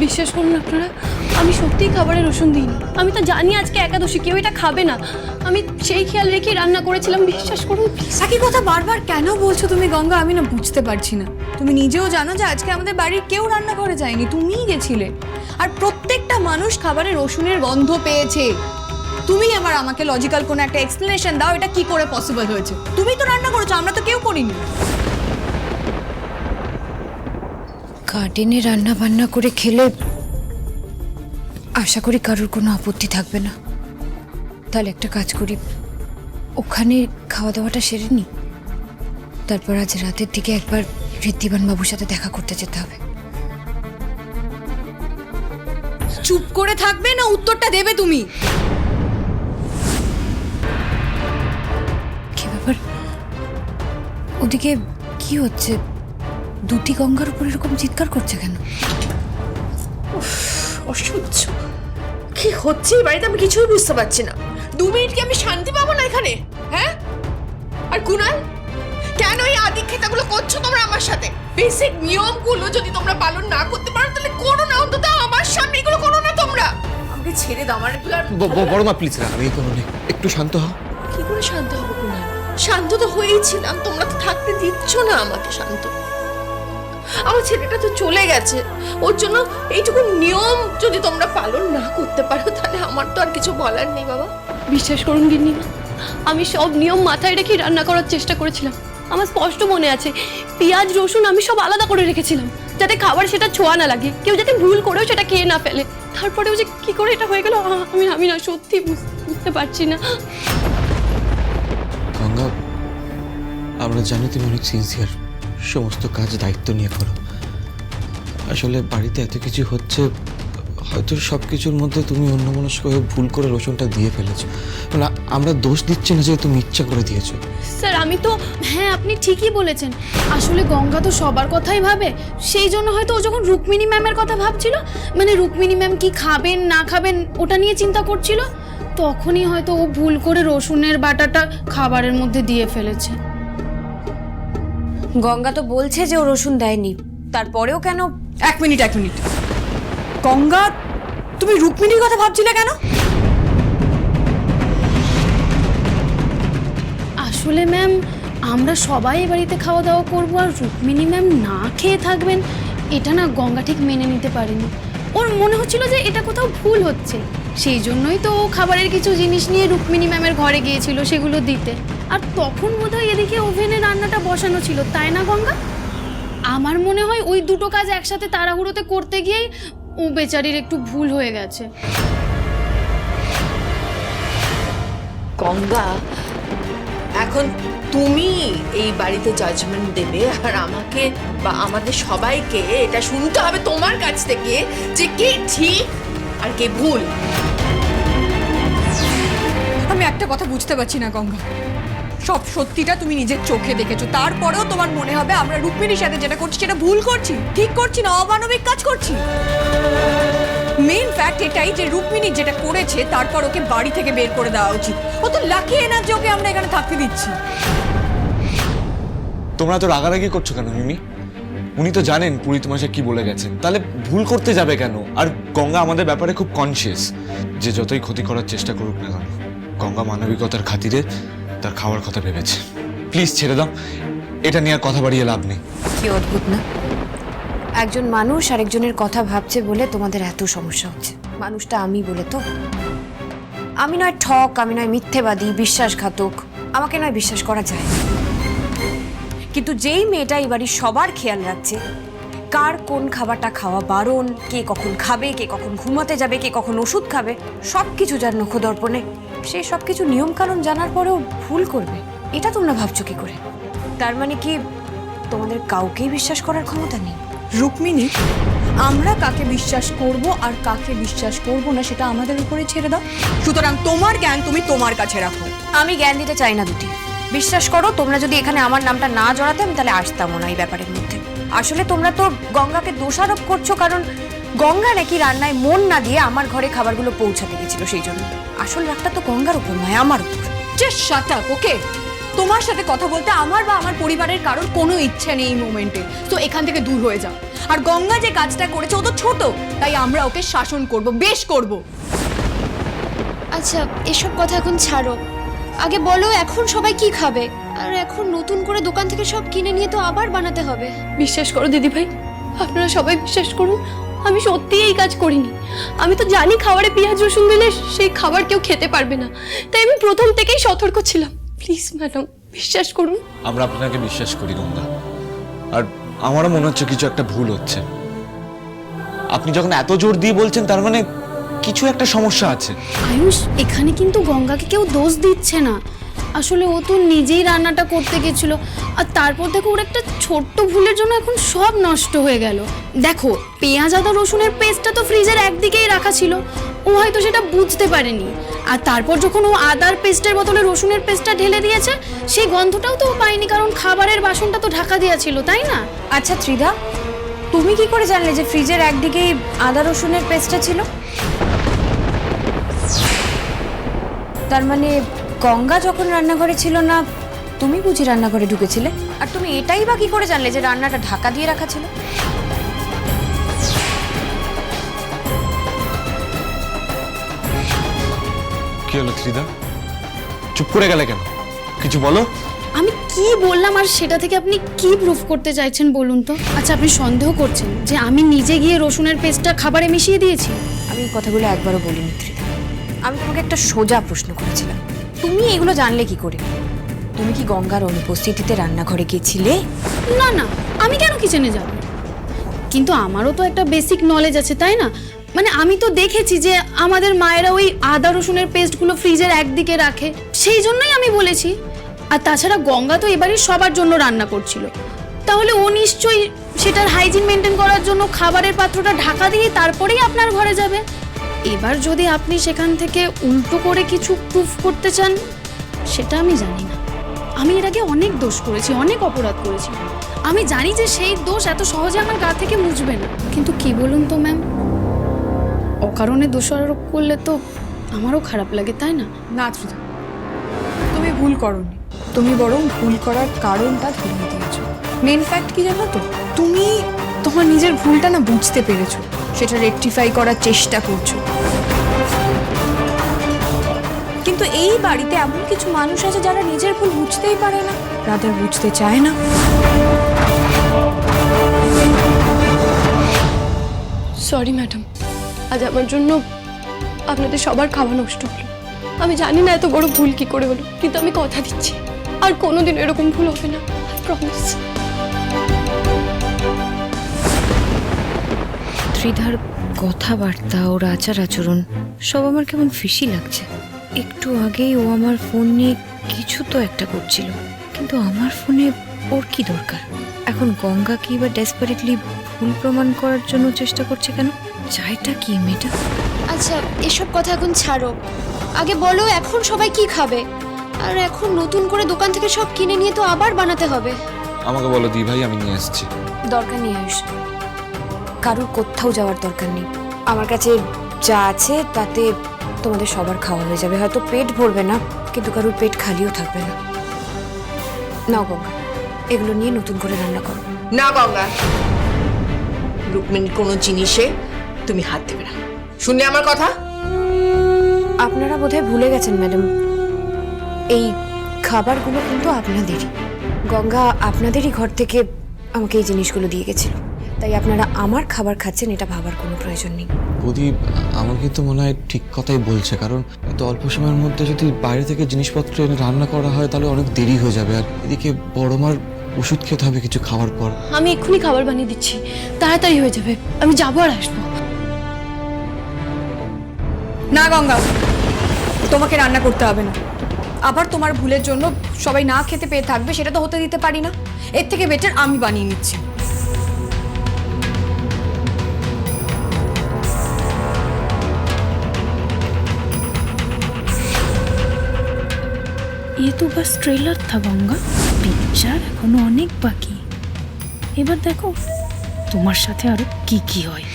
বিশ্বাস করুন আপনারা, আমি সত্যিই খাবারে রসুন দিইনি। আমি তো জানি আজকে একাদশী, কেউ এটা খাবে না। আমি সেই খেয়াল রেখে রান্না করেছিলাম, বিশ্বাস করুন। একই কথা বারবার কেন বলছো তুমি গঙ্গা? আমি না বুঝতে পারছি না। তুমি নিজেও জানো যে আজকে আমাদের বাড়ির কেউ রান্না করে যায়নি, তুমিই গেছিলে। আর প্রত্যেকটা মানুষ খাবারে রসুনের গন্ধ পেয়েছে। তুমি আবার আমাকে লজিক্যাল কোনো একটা এক্সপ্লেনেশন দাও, এটা কি করে পসিবল হয়েছে? তুমি তো রান্না করেছো, আমরা তো কেউ করিনি। গার্ডেনে রান্না বান্না করে খেলে আশা করি কারোর কোনো আপত্তি থাকবে না। তাহলে একটা কাজ করি, ওখানে খাওয়া দাওয়াটা সেরে নি, তারপর আজ রাতের দিকে একবার ঋদ্ধিমান বাবুর সাথে দেখা করতে যেতে হবে। চুপ করে থাকবে না উত্তরটা দেবে তুমি? কি ব্যাপার, ওদিকে কি হচ্ছে? দুটি গঙ্গার উপর এরকম চিৎকার করছে কেন? অসহ্য, কি হচ্ছে এই বাড়িতে আমি কিছুই বুঝতে পারছি না। 2 মিনিট কি আমি শান্তি পাবো না এখানে? হ্যাঁ, আর কুনাল, কেন এই আদিক্ষেতাগুলো করছো তোমরা আমার সাথে? বেসিক নিয়মগুলো যদি তোমরা পালন না করতে পারো তাহলে করো না, অন্তত আমার সামনে এগুলো করো না তোমরা। আমাকে ছেড়ে দাও, আমার এগুলো বড় মা প্লিজ রাগ করো না, একটু শান্ত হও। কি করে শান্ত হবো কুনাল? শান্ত তো হয়েইছিলাম, তোমরা তো থাকতে দিচ্ছ না আমাকে শান্ত। আমার ছেলেটা তো চলে গেছে, ওর জন্য এইটুকু নিয়ম যদি তোমরা পালন না করতে পারো তাহলে আমার তো আর কিছু বলার নেই বাবা। বিশ্বাস করুন গিন্নিমা, আমি সব নিয়ম মাথায় রেখে রান্না করার চেষ্টা করেছিলাম। আমার স্পষ্ট মনে আছে, পেঁয়াজ রসুন আমি সব আলাদা করে রেখেছিলাম, যাতে খাবার সেটা ছোঁয়া না লাগে, কেউ যাতে ভুল করেও সেটা খেয়ে না ফেলে। তারপরেও যে কি করে এটা হয়ে গেল আমি না সত্যি বুঝতে পারছি না। গঙ্গা, আমরা জানি তুমি অনেক সিনসিয়ার, সমস্ত কাজ দায়িত্ব নিয়ে করো। আসলে বাড়িতে এত কিছু হচ্ছে, হয়তো সব কিছুর মধ্যে তুমি অন্যমনস্ক হয়ে ভুল করে রসুনটা দিয়ে ফেলেছো। মানে আমরা দোষ দিচ্ছি না যে তুমি ইচ্ছা করে দিয়েছো। স্যার আমি তো, হ্যাঁ আপনি ঠিকই বলেছেন। আসলে গঙ্গা তো সবার কথাই ভাবে, সেই জন্য হয়তো ও যখন রুক্মিণী ম্যামের কথা ভাবছিল, মানে রুক্মিণী ম্যাম কি খাবেন না খাবেন ওটা নিয়ে চিন্তা করছিল, তখনই হয়তো ও ভুল করে রসুনের বাটাটা খাবারের মধ্যে দিয়ে ফেলেছে। গঙ্গা তো বলছে যে ও রসুন দেয়নি, তারপরেও কেন? এক মিনিট গঙ্গা, তুমি রুক্মিণীর কথা ভাবছিলে কেন? আসলে ম্যাম, আমরা সবাই এ বাড়িতে খাওয়া দাওয়া করবো আর রুক্মিণী ম্যাম না খেয়ে থাকবেন, এটা না গঙ্গা ঠিক মেনে নিতে পারেনি। ওর মনে হচ্ছিল যে এটা কোথাও ভুল হচ্ছে, সেই জন্যই তো ও খাবারের কিছু জিনিস নিয়ে রুক্মিণী ম্যামের ঘরে গিয়েছিল সেগুলো দিতে। আর তখন বোধহয় এদিকে ওভেনে রান্নাটা বসানো ছিল, তাই না গঙ্গা? আমার মনে হয় ওই দুটো কাজ একসাথে তাড়াহুড়োতে করতে গিয়েই ও বেচারির একটু ভুল হয়ে গেছে। গঙ্গা, এখন তুমি এই বাড়িতে জাজমেন্ট দেবে আর আমাকে বা আমাদের সবাইকে এটা শুনতে হবে তোমার কাছ থেকে যে কে ঠিক আর কে ভুল। আমি একটা কথা বুঝতে পারছি না গঙ্গা, সব সত্যিটা তুমি নিজের চোখে দেখেছো, তারপরেও তোমার মনে হবে আমরা রুক্মিণীর সাথে যেটা করছি সেটা ভুল করছি, ঠিক করছি না, অমানবিক কাজ করছি। মেইন ফ্যাক্ট এটাই যে রুক্মিণী যেটা করেছে তারপর ওকে বাড়ি থেকে বের করে দেওয়া উচিত। ও তো লাকি এনাফ যে ওকে আমরা এখানে থাকতে দিচ্ছি। তোমরা তো রাগারাগি করছো কেন মিমি? উনি তো জানেন পুরী তোমাশা কি বলে গেছেন, তাহলে ভুল করতে যাবে কেন? আর গঙ্গা আমাদের ব্যাপারে খুব কনসিয়াস, যে যতই ক্ষতি করার চেষ্টা করুক না কেন, গঙ্গা মানবিকতার খাতিরে তার খাওয়ার কথা ভেবেছে। প্লিজ ছেড়ে দাও, এটা নিয়ে আর কথা বাড়িয়ে লাভ নেই। কি অদ্ভুত না, একজন মানুষ আরেকজনের কথা ভাবছে বলে তোমাদের এত সমস্যা হচ্ছে। মানুষটা আমি বলে তো? আমি নয় ঠক, আমি নয় মিথ্যেবাদী, বিশ্বাসঘাতক, আমাকে নয় বিশ্বাস করা যায় না। কিন্তু যেই মেয়েটা এই বাড়ির সবার খেয়াল রাখছে, কার কোন খাবারটা খাওয়া বারণ, কে কখন খাবে, কে কখন ঘুমাতে যাবে, কে কখন ওষুধ খাবে, সব কিছু যার নখদর্পণে, সেই সব কিছু নিয়মকানুন জানার পরেও ভুল করবে, এটা তোমরা ভাবছো কি করে? তার মানে কি তোমাদের কাউকেই বিশ্বাস করার ক্ষমতা নেই? রুক্মিণী, আমরা কাকে বিশ্বাস করব আর কাকে বিশ্বাস করব না সেটা আমাদের উপরে ছেড়ে দাও। সুতরাং তোমার জ্ঞান তুমি তোমার কাছে রাখো। আমি জ্ঞান দিতে চাই না দুটি। বিশ্বাস করো, তোমরা যদি এখানে আমার নামটা না জড়াতে আমি তাহলে আসতামও না এই ব্যাপারের মধ্যে। আসলে তোমরা তো গঙ্গাকে দোষারোপ করছো, কারণ গঙ্গা নাকি রান্নায় মন না দিয়ে আমার ঘরে খাবারগুলো পৌঁছাতে গেছিল, সেই জন্য। আসল রাগটা তো গঙ্গার উপর নয়, আমার উপর। জাস্ট শাট আপ, ওকে? তোমার সাথে কথা বলতে আমার বা আমার পরিবারের কারোর কোনো ইচ্ছে নেই এই মোমেন্টে, তো এখান থেকে দূর হয়ে যাও। আর গঙ্গা যে কাজটা করেছে ও তো ছোট, তাই আমরা ওকে শাসন করব, বেশ করব। আচ্ছা এসব কথা এখন ছাড়ো, আগে বলো এখন সবাই কি খাবে? আর এখন নতুন করে দোকান থেকে সব কিনে নিয়ে তো আবার বানাতে হবে। বিশ্বাস করো দিদিভাই, আপনারা সবাই বিশ্বাস করুন, আমি সত্যিই এই কাজ করিনি। আমি তো জানি খাবারে পেঁয়াজ রসুন দিলে সেই খাবার কেউ খেতে পারবে না, তাই আমি প্রথম থেকেই সতর্ক ছিলাম। প্লিজ ম্যাডাম বিশ্বাস করুন। আমরা আপনাকে বিশ্বাস করি গঙ্গা, আর আমারও মনে হচ্ছে কিছু একটা ভুল হচ্ছে। আপনি যখন এত জোর দিয়ে বলছেন তার মানে কিছু একটা সমস্যা আছে। আয়ুষ, এখানে কিন্তু গঙ্গাকে কেউ দোষ দিচ্ছে না। আসলে ও তো নিজেই রান্নাটা করতে গেছিল, আর তারপর দেখো ওর একটা ছোট্ট ভুলের জন্য এখন সব নষ্ট হয়ে গেল। দেখো পেঁয়াজ আদা রসুনের পেস্টটা তো ফ্রিজের একদিকেই রাখা ছিল, ও হয়তো সেটা বুঝতে পারেনি। আর তারপর যখন ও আদার পেস্টের বদলে রসুনের পেস্টটা ঢেলে দিয়েছে, সেই গন্ধটাও তো ও পায়নি, কারণ খাবারের বাসনটা তো ঢাকা দেওয়া ছিল, তাই না? আচ্ছা ত্রিধা, তুমি কি করে জানলে যে ফ্রিজের একদিকেই আদা রসুনের পেস্টটা ছিল? তার মানে গঙ্গা যখন রান্নাঘরে ছিল না, তুমি বুঝি রান্নাঘরে ঢুকেছিলে? আর তুমি এটাই বা কি করে জানলে যে রান্নাটা ঢাকা দিয়ে রাখা ছিল? কি হলো ত্রিদা, চুপ করে গেলে কেন? কিছু বলো। আমি কি বললাম আর সেটা থেকে আপনি কি প্রুফ করতে চাইছেন বলুন তো? আচ্ছা আপনি সন্দেহ করছেন যে আমি নিজে গিয়ে রসুনের পেস্টটা খাবারে মিশিয়ে দিয়েছি? আমি এই কথাগুলো একবারও বলিনি ত্রিধা। আমি তোমাকে একটা সোজা প্রশ্ন করেছিলাম, তুমি এগুলো জানলে কি করে? তুমি কি গঙ্গার অনুপস্থিতিতে রান্নাঘরে গিয়েছিলে? না না, আমি কেন কিচেনে যাব? কিন্তু আমারও তো একটা বেসিক নলেজ আছে, তাই না? মানে আমি তো দেখেছি যে আমাদের মায়েরা ওই আদা রসুনের পেস্টগুলো ফ্রিজের একদিকে রাখে, সেই জন্যই আমি বলেছি। আর তাছাড়া গঙ্গা তো এবারে সবার জন্য রান্না করছিল, তাহলে ও নিশ্চয়ই সেটার হাইজিন মেনটেন করার জন্য খাবারের পাত্রটা ঢাকা দিয়ে তারপরেই আপনার ঘরে যাবে। এবার যদি আপনি সেখান থেকে উল্টো করে কিছু প্রুফ করতে চান, সেটা আমি জানি না। আমি এর আগে অনেক দোষ করেছি, অনেক অপরাধ করেছি। আমি জানি যে সেই দোষ এত সহজে আমার গা থেকে মুছবে না, কিন্তু কি বলুন তো ম্যাম, অকারণে দোষারোপ করলে তো আমারও খারাপ লাগে, তাই না? না ত্রিধা, তুমি ভুল করোনি, তুমি বরং ভুল করার কারণটা ধরিয়ে দিয়েছো। মেন ফ্যাক্ট কি জানো তো, তুমি তোমার নিজের ভুলটা না বুঝতে পেরেছো, সেটা রেকটিফাই করার চেষ্টা করছো। কিন্তু এই বাড়িতে এমন কিছু মানুষ আছে যারা নিজের ভুল বুঝতেই পারে না, রাদার বুঝতে চায় না। সরি ম্যাডাম, আজ আমার জন্য আপনাদের সবার খাওয়া নষ্ট হলো। আমি জানি না এত বড় ভুল কি করে হলো, কিন্তু আমি কথা দিচ্ছি আর কোনোদিন এরকম ভুল হবে না, প্রমিস। ত্রিধার কথাবার্তা, ওর আচার আচরণ সব আমার কেমন ফিশি লাগছে। একটু আগেই ও আমার ফোন নিয়ে কিছু তো একটা করছিল, কিন্তু আমার ফোনে ওর কি দরকার? এখন গঙ্গা কি বা ডেসপারেটলি ভুল প্রমাণ করার জন্য চেষ্টা করছে কেন? চাইটা কি মেয়েটা? আচ্ছা এসব কথা এখন ছাড়ো, আগে বলো এখন সবাই কি খাবে? আর এখন নতুন করে দোকান থেকে সব কিনে নিয়ে তো আবার বানাতে হবে। আমাকে বলো দি ভাই, আমি নিয়ে আসছি। দরকার নেই আয়ুষ, কারুর কোথাও যাওয়ার দরকার নেই। আমার কাছে যা আছে তাতে তোমাদের সবার খাওয়া হয়ে যাবে। হয়তো পেট ভরবে না, কিন্তু কারুর পেট খালিও থাকবে না। নাও গঙ্গা, এগুলো নিয়ে নতুন করে রান্না করো। না গঙ্গা, রুক্মিণীর কোনো জিনিসে তুমি হাত দেবে না, শুনলে আমার কথা? আপনারা বোধহয় ভুলে গেছেন ম্যাডাম, এই খাবারগুলো কিন্তু আপনাদেরই। গঙ্গা আপনাদেরই ঘর থেকে আমাকে এই জিনিসগুলো দিয়ে গেছিল, তাই আপনারা আমার খাবার খাচ্ছেন এটা ভাবার কোনো প্রয়োজন নেই। বৌদি, আমার কিন্তু মনে হয় ঠিক কথাই বলছে, কারণ এত অল্প সময়ের মধ্যে যদি বাইরে থেকে জিনিসপত্র এনে রান্না করা হয় তাহলে অনেক দেরি হয়ে যাবে। আর এদিকে বড় মার ওষুধ খেতে হবে কিছু খাওয়ার পর। আমি এক্ষুনি খাবার বানিয়ে দিচ্ছি, তাড়াতাড়ি হয়ে যাবে, আমি যাবো আর আসবো। না গঙ্গা, তোমাকে রান্না করতে হবে না। আবার তোমার ভুলের জন্য সবাই না খেতে পেয়ে থাকবে, সেটা তো হতে দিতে পারি না। এর থেকে বেটার আমি বানিয়ে নিচ্ছি। ये तो बस ट्रेलर था गंगा, पिक्चर এখনো অনেক বাকি। এবার দেখো তোমার সাথে আরো কি কি হয়।